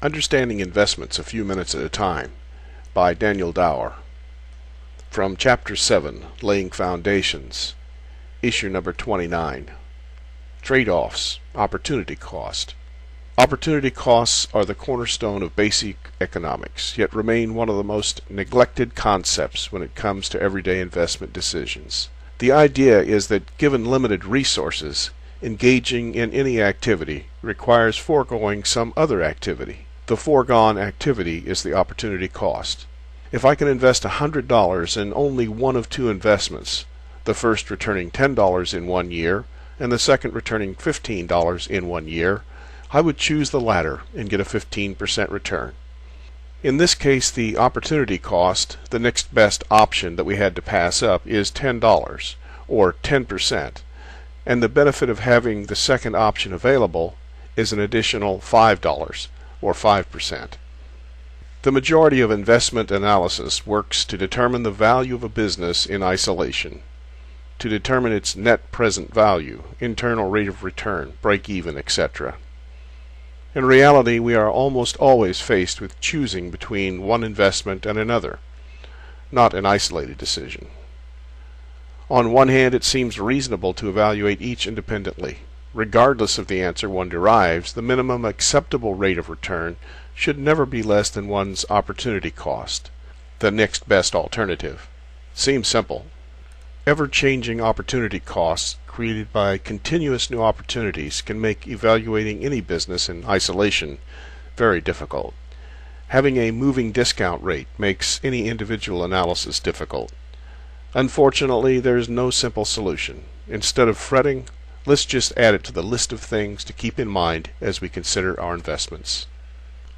Understanding Investments a Few Minutes at a Time by Daniel Dower. From Chapter 7, Laying Foundations, Issue Number 29. Trade-offs, Opportunity Cost. Opportunity costs are the cornerstone of basic economics, yet remain one of the most neglected concepts when it comes to everyday investment decisions. The idea is that given limited resources, engaging in any activity requires foregoing some other activity. The foregone activity is the opportunity cost. If I can invest $100 in only one of two investments, the first returning $10 in 1 year and the second returning $15 in 1 year, I would choose the latter and get a 15% return. In this case, the opportunity cost, the next best option that we had to pass up, is $10, or 10%, and the benefit of having the second option available is an additional $5, or 5%. The majority of investment analysis works to determine the value of a business in isolation, to determine its net present value, internal rate of return, break-even, etc. In reality, we are almost always faced with choosing between one investment and another, not an isolated decision. On one hand, it seems reasonable to evaluate each independently. Regardless of the answer one derives, the minimum acceptable rate of return should never be less than one's opportunity cost, the next best alternative. Seems simple. Ever-changing opportunity costs created by continuous new opportunities can make evaluating any business in isolation very difficult. Having a moving discount rate makes any individual analysis difficult. Unfortunately, there is no simple solution. Instead of fretting, let's just add it to the list of things to keep in mind as we consider our investments.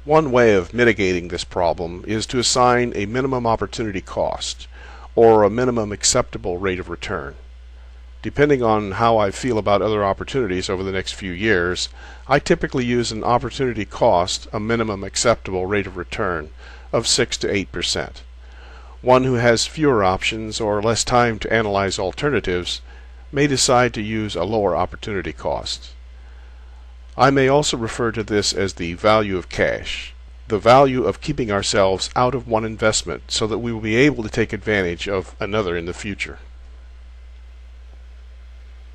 One way of mitigating this problem is to assign a minimum opportunity cost, or a minimum acceptable rate of return. Depending on how I feel about other opportunities over the next few years, I typically use an opportunity cost, a minimum acceptable rate of return, of 6 to 8%. One who has fewer options or less time to analyze alternatives may decide to use a lower opportunity cost. I may also refer to this as the value of cash, the value of keeping ourselves out of one investment so that we will be able to take advantage of another in the future.